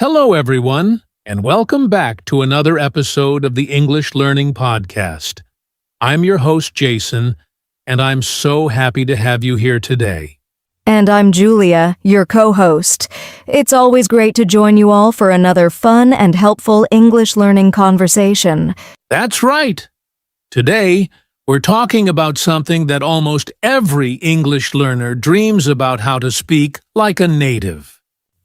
Hello, everyone, and welcome back to another episode of the English Learning Podcast. I'm your host, Jason, and I'm so happy to have you here today. And I'm Julia, your co-host. It's always great to join you all for another fun and helpful English learning conversation. That's right. Today, we're talking about something that almost every English learner dreams about: how to speak like a native.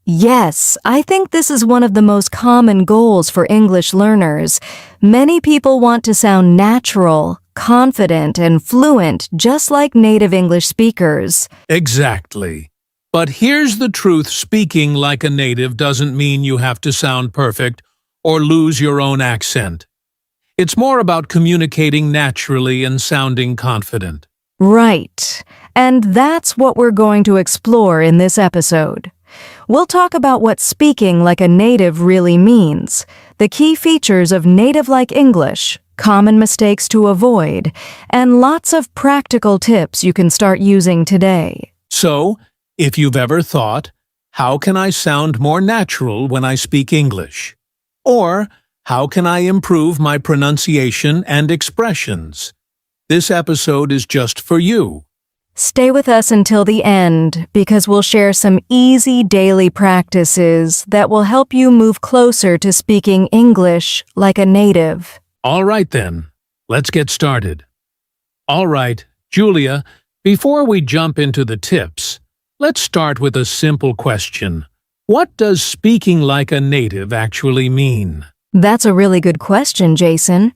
Yes, I think this is one of the most common goals for English learners. Many people want to sound natural, confident, and fluent, just like native English speakers. Exactly. But here's the truth: speaking like a native doesn't mean you have to sound perfect or lose your own accent. It's more about communicating naturally and sounding confident. Right. And that's what we're going to explore in this episode. We'll talk about what speaking like a native really means, the key features of native-like English, common mistakes to avoid, and lots of practical tips you can start using today. So, if you've ever thought, how can I sound more natural when I speak English? Or, how can I improve my pronunciation and expressions? This episode is just for you. Stay with us until the end because we'll share some easy daily practices that will help you move closer to speaking English like a native. All right then, let's get started. All right, Julia, before we jump into the tips, let's start with a simple question. What does speaking like a native actually mean? That's a really good question, Jason.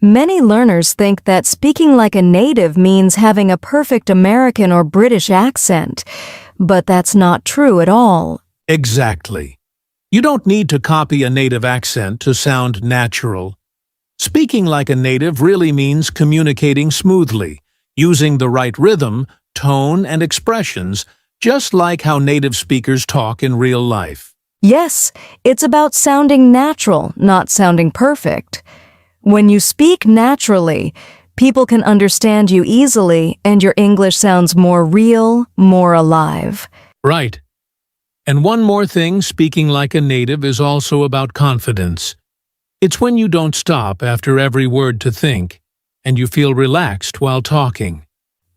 Many learners think that speaking like a native means having a perfect American or British accent, but that's not true at all. Exactly. You don't need to copy a native accent to sound natural. Speaking like a native really means communicating smoothly, using the right rhythm, tone, and expressions, just like how native speakers talk in real life. Yes, it's about sounding natural, not sounding perfect. When you speak naturally, people can understand you easily and your English sounds more real, more alive. Right. And one more thing, speaking like a native is also about confidence. It's when you don't stop after every word to think, and you feel relaxed while talking.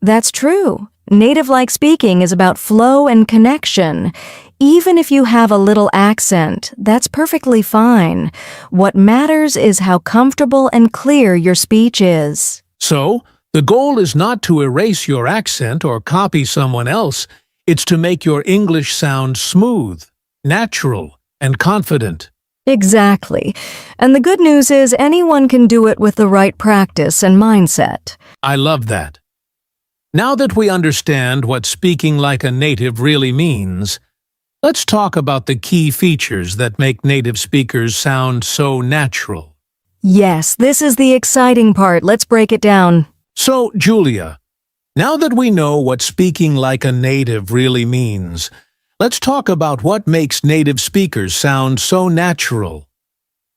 That's true. Native-like speaking is about flow and connection. Even if you have a little accent, that's perfectly fine. What matters is how comfortable and clear your speech is. So, the goal is not to erase your accent or copy someone else. It's to make your English sound smooth, natural, and confident. Exactly. And the good news is anyone can do it with the right practice and mindset. I love that. Now that we understand what speaking like a native really means, let's talk about the key features that make native speakers sound so natural. Yes, this is the exciting part. Let's break it down. So, Julia, now that we know what speaking like a native really means, let's talk about what makes native speakers sound so natural.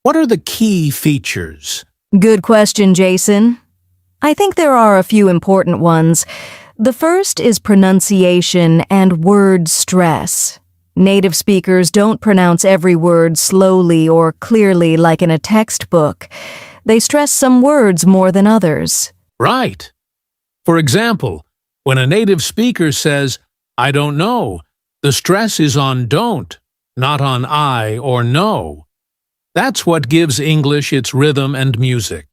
What are the key features? Good question, Jason. I think there are a few important ones. The first is pronunciation and word stress. Native speakers don't pronounce every word slowly or clearly like in a textbook. They stress some words more than others. Right. For example, when a native speaker says, "I don't know," the stress is on don't, not on I or no. That's what gives English its rhythm and music.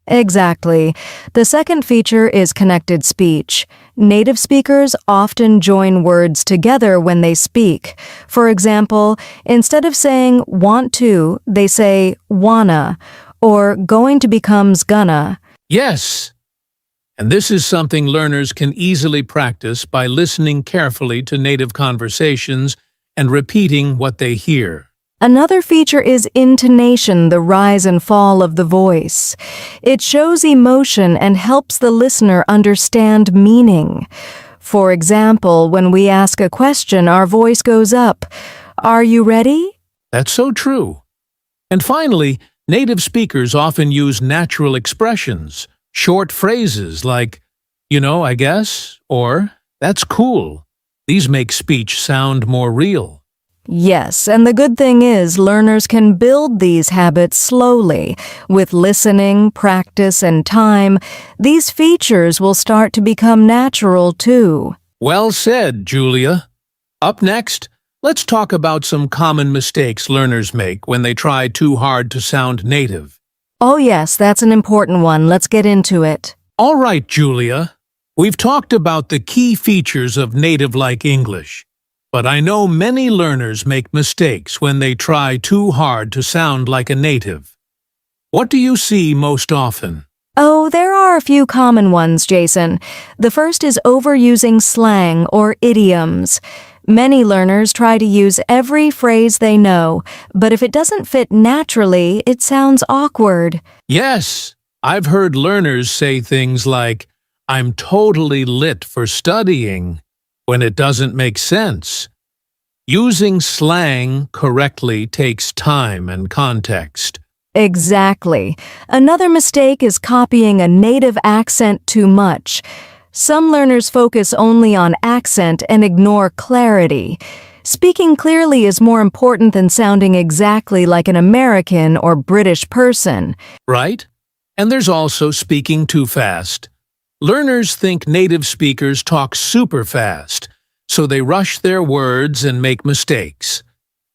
Exactly. The second feature is connected speech. Native speakers often join words together when they speak. For example, instead of saying want to, they say wanna, or going to becomes gonna. Yes. And this is something learners can easily practice by listening carefully to native conversations and repeating what they hear. Another feature is intonation, the rise and fall of the voice. It shows emotion and helps the listener understand meaning. For example, when we ask a question, our voice goes up. Are you ready? That's so true. And finally, native speakers often use natural expressions, short phrases like, I guess, or that's cool. These make speech sound more real. Yes, and the good thing is learners can build these habits slowly. With listening, practice, and time, these features will start to become natural too. Well said, Julia. Up next, let's talk about some common mistakes learners make when they try too hard to sound native. Oh yes, that's an important one. Let's get into it. All right, Julia. We've talked about the key features of native-like English. But I know many learners make mistakes when they try too hard to sound like a native. What do you see most often? Oh, there are a few common ones, Jason. The first is overusing slang or idioms. Many learners try to use every phrase they know, but if it doesn't fit naturally, it sounds awkward. Yes, I've heard learners say things like, "I'm totally lit for studying," when it doesn't make sense. Using slang correctly takes time and context. Exactly. Another mistake is copying a native accent too much. Some learners focus only on accent and ignore clarity. Speaking clearly is more important than sounding exactly like an American or British person. Right? And there's also speaking too fast. Learners think native speakers talk super fast, so they rush their words and make mistakes.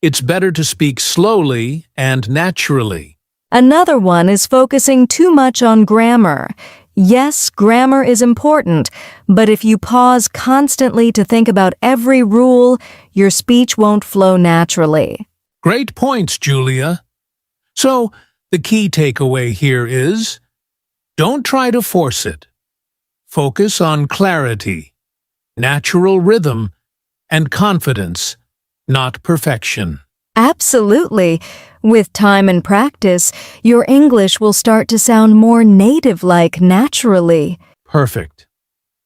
It's better to speak slowly and naturally. Another one is focusing too much on grammar. Yes, grammar is important, but if you pause constantly to think about every rule, your speech won't flow naturally. Great points, Julia. So, the key takeaway here is, don't try to force it. Focus on clarity, natural rhythm, and confidence, not perfection. Absolutely. With time and practice, your English will start to sound more native-like naturally. Perfect.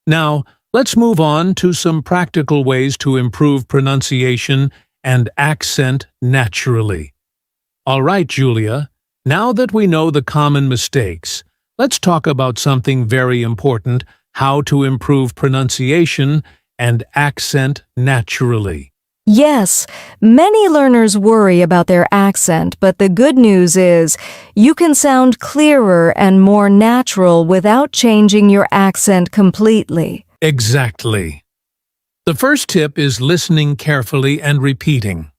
Now, let's move on to some practical ways to improve pronunciation and accent naturally. All right, Julia, now that we know the common mistakes, let's talk about something very important: how to improve pronunciation and accent naturally. Yes, many learners worry about their accent, but the good news is you can sound clearer and more natural without changing your accent completely. Exactly. The first tip is listening carefully and repeating.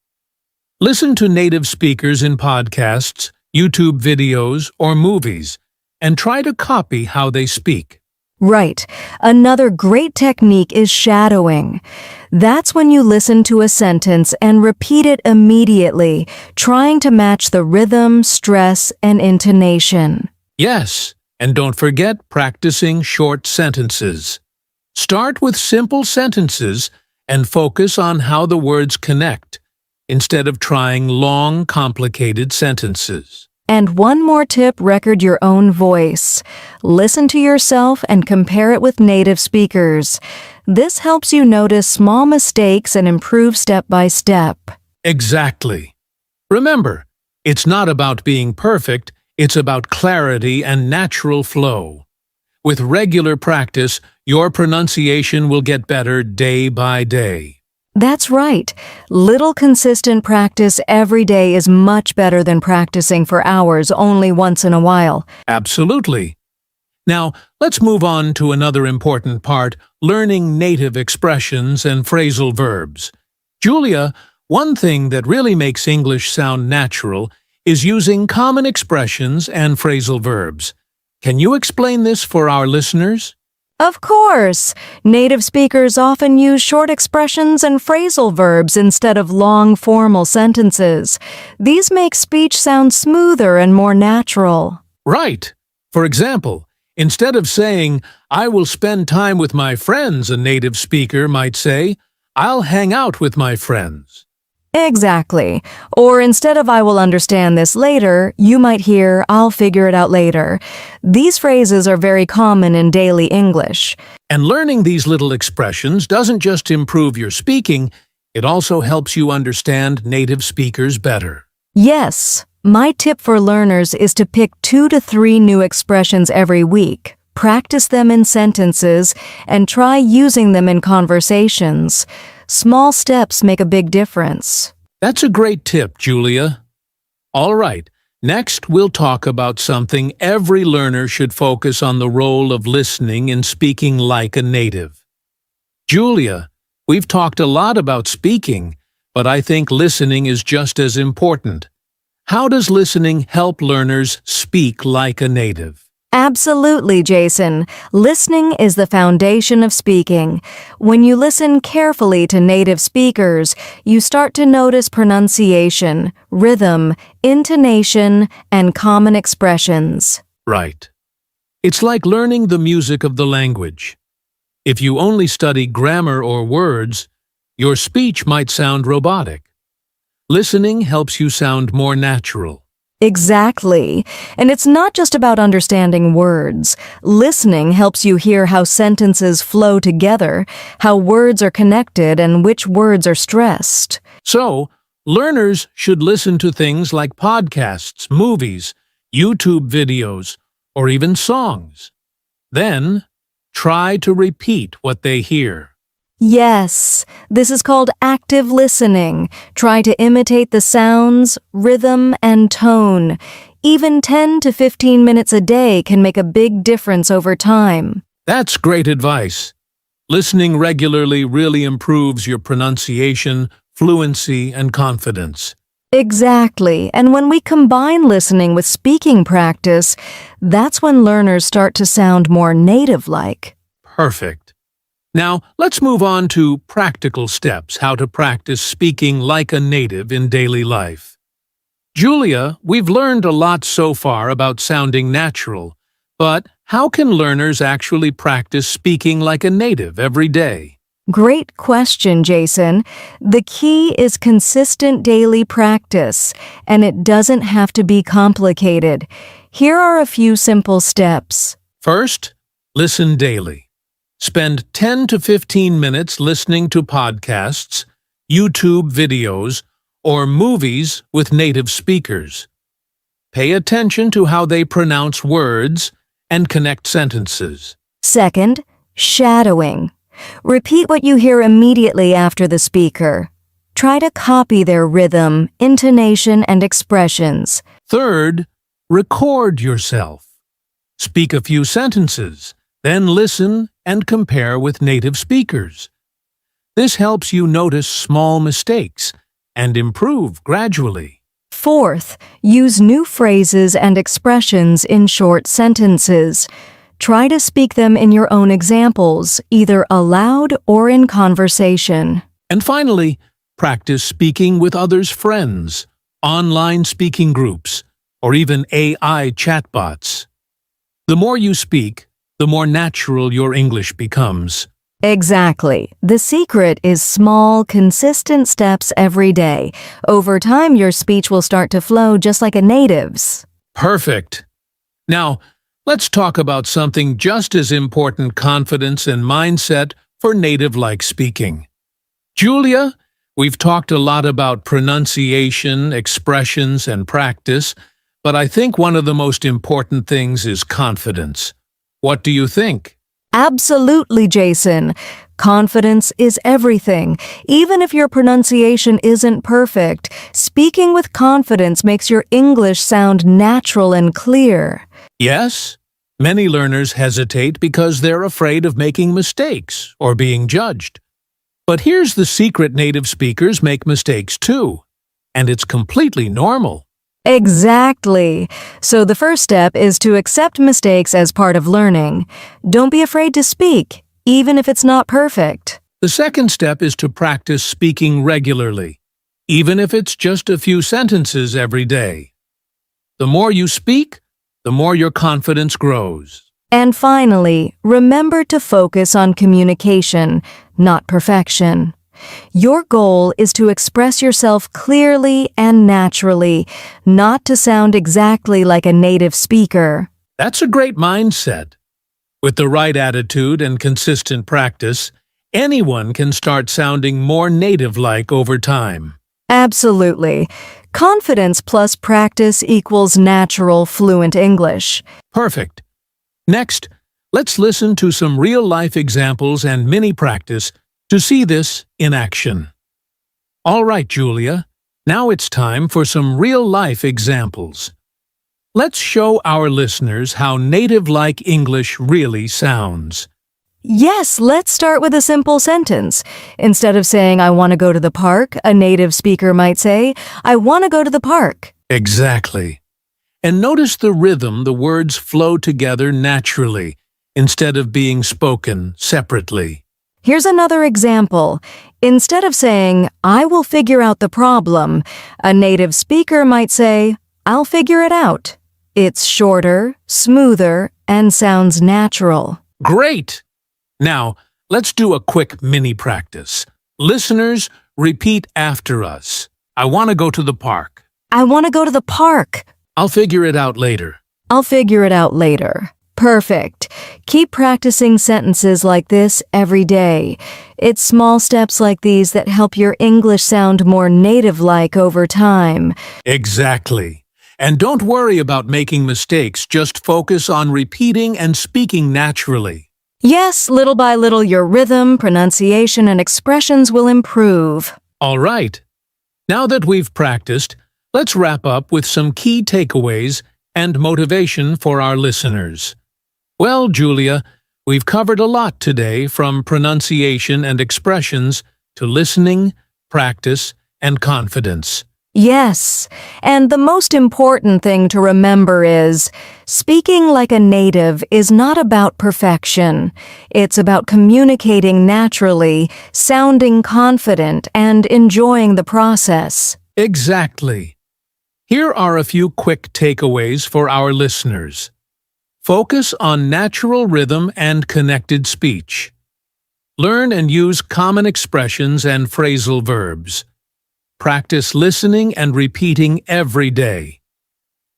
Listen to native speakers in podcasts, YouTube videos, or movies, and try to copy how they speak. Right. Another great technique is shadowing. That's when you listen to a sentence and repeat it immediately, trying to match the rhythm, stress, and intonation. Yes, and don't forget practicing short sentences. Start with simple sentences and focus on how the words connect, instead of trying long, complicated sentences. And one more tip: record your own voice. Listen to yourself and compare it with native speakers. This helps you notice small mistakes and improve step by step. Exactly. Remember, it's not about being perfect, it's about clarity and natural flow. With regular practice, your pronunciation will get better day by day. That's right. Little consistent practice every day is much better than practicing for hours only once in a while. Absolutely. Now, let's move on to another important part: learning native expressions and phrasal verbs. Julia, one thing that really makes English sound natural is using common expressions and phrasal verbs. Can you explain this for our listeners? Of course! Native speakers often use short expressions and phrasal verbs instead of long formal sentences. These make speech sound smoother and more natural. Right. For example, instead of saying, "I will spend time with my friends," a native speaker might say, "I'll hang out with my friends." Exactly. Or instead of "I will understand this later," you might hear "I'll figure it out later." These phrases are very common in daily English. And learning these little expressions doesn't just improve your speaking, it also helps you understand native speakers better. Yes, my tip for learners is to pick 2 to 3 new expressions every week. Practice them in sentences and try using them in conversations. Small steps make a big difference. That's a great tip, Julia. All right, next we'll talk about something every learner should focus on: the role of listening in speaking like a native. Julia, we've talked a lot about speaking, but I think listening is just as important. How does listening help learners speak like a native? Absolutely, Jason. Listening is the foundation of speaking. When you listen carefully to native speakers, you start to notice pronunciation, rhythm, intonation, and common expressions. Right. It's like learning the music of the language. If you only study grammar or words, your speech might sound robotic. Listening helps you sound more natural. Exactly. And it's not just about understanding words. Listening helps you hear how sentences flow together, how words are connected, and which words are stressed. So, learners should listen to things like podcasts, movies, YouTube videos, or even songs. Then, try to repeat what they hear. Yes, this is called active listening. Try to imitate the sounds, rhythm, and tone. Even 10 to 15 minutes a day can make a big difference over time. That's great advice. Listening regularly really improves your pronunciation, fluency, and confidence. Exactly, and when we combine listening with speaking practice, that's when learners start to sound more native-like. Perfect. Now, let's move on to practical steps: how to practice speaking like a native in daily life. Julia, we've learned a lot so far about sounding natural, but how can learners actually practice speaking like a native every day? Great question, Jason. The key is consistent daily practice, and it doesn't have to be complicated. Here are a few simple steps. First, listen daily. Spend 10 to 15 minutes listening to podcasts, YouTube videos, or movies with native speakers. Pay attention to how they pronounce words and connect sentences. Second, shadowing. Repeat what you hear immediately after the speaker. Try to copy their rhythm, intonation, and expressions. Third, record yourself. Speak a few sentences, then listen and compare with native speakers. This helps you notice small mistakes and improve gradually. Fourth, use new phrases and expressions in short sentences. Try to speak them in your own examples, either aloud or in conversation. And finally, practice speaking with others' friends, online speaking groups, or even AI chatbots. The more you speak, the more natural your English becomes. Exactly. The secret is small, consistent steps every day. Over time, your speech will start to flow just like a native's. Perfect. Now, let's talk about something just as important: confidence and mindset for native-like speaking. Julia, we've talked a lot about pronunciation, expressions, and practice, but I think one of the most important things is confidence. What do you think? Absolutely, Jason. Confidence is everything. Even if your pronunciation isn't perfect, speaking with confidence makes your English sound natural and clear. Yes, many learners hesitate because they're afraid of making mistakes or being judged. But here's the secret: native speakers make mistakes too, and it's completely normal. Exactly. So the first step is to accept mistakes as part of learning. Don't be afraid to speak, even if it's not perfect. The second step is to practice speaking regularly, even if it's just a few sentences every day. The more you speak, the more your confidence grows. And finally, remember to focus on communication, not perfection. Your goal is to express yourself clearly and naturally, not to sound exactly like a native speaker. That's a great mindset. With the right attitude and consistent practice, anyone can start sounding more native-like over time. Absolutely. Confidence plus practice equals natural, fluent English. Perfect. Next, let's listen to some real-life examples and mini practice to see this in action. All right, Julia, Now it's time for some real-life examples. Let's show our listeners how native-like English really sounds. Yes, let's start with a simple sentence. Instead of saying, I want to go to the park, a native speaker might say, I want to go to the park. Exactly. And notice the rhythm the words flow together naturally, instead of being spoken separately. Here's another example. Instead of saying, I will figure out the problem, a native speaker might say, I'll figure it out. It's shorter, smoother, and sounds natural. Great! Now, let's do a quick mini practice. Listeners, repeat after us. I want to go to the park. I want to go to the park. I'll figure it out later. I'll figure it out later. Perfect. Keep practicing sentences like this every day. It's small steps like these that help your English sound more native-like over time. Exactly. And don't worry about making mistakes, just focus on repeating and speaking naturally. Yes, little by little your rhythm, pronunciation, and expressions will improve. All right. Now that we've practiced, let's wrap up with some key takeaways and motivation for our listeners. Well, Julia, we've covered a lot today, from pronunciation and expressions to listening, practice, and confidence. Yes, and the most important thing to remember is, speaking like a native is not about perfection. It's about communicating naturally, sounding confident, and enjoying the process. Exactly. Here are a few quick takeaways for our listeners. Focus on natural rhythm and connected speech. Learn and use common expressions and phrasal verbs. Practice listening and repeating every day.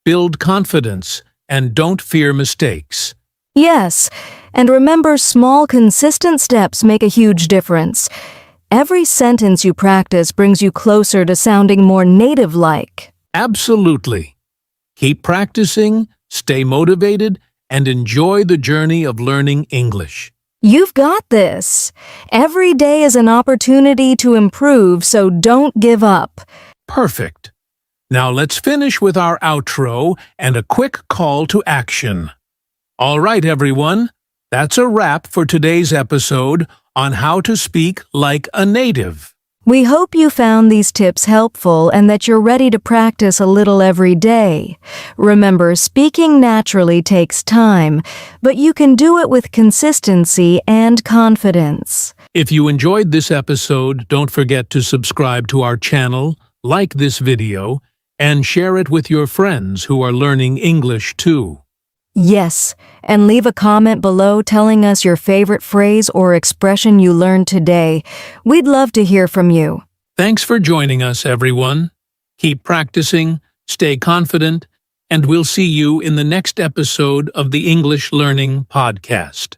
Build confidence and don't fear mistakes. Yes, and remember, small, consistent steps make a huge difference. Every sentence you practice brings you closer to sounding more native-like. Absolutely. Keep practicing, stay motivated, and enjoy the journey of learning English. You've got this. Every day is an opportunity to improve, so don't give up. Perfect. Now let's finish with our outro and a quick call to action. All right, everyone. That's a wrap for today's episode on how to speak like a native. We hope you found these tips helpful and that you're ready to practice a little every day. Remember, speaking naturally takes time, but you can do it with consistency and confidence. If you enjoyed this episode, don't forget to subscribe to our channel, like this video, and share it with your friends who are learning English too. Yes, and leave a comment below telling us your favorite phrase or expression you learned today. We'd love to hear from you. Thanks for joining us, everyone. Keep practicing, stay confident, and we'll see you in the next episode of the English Learning Podcast.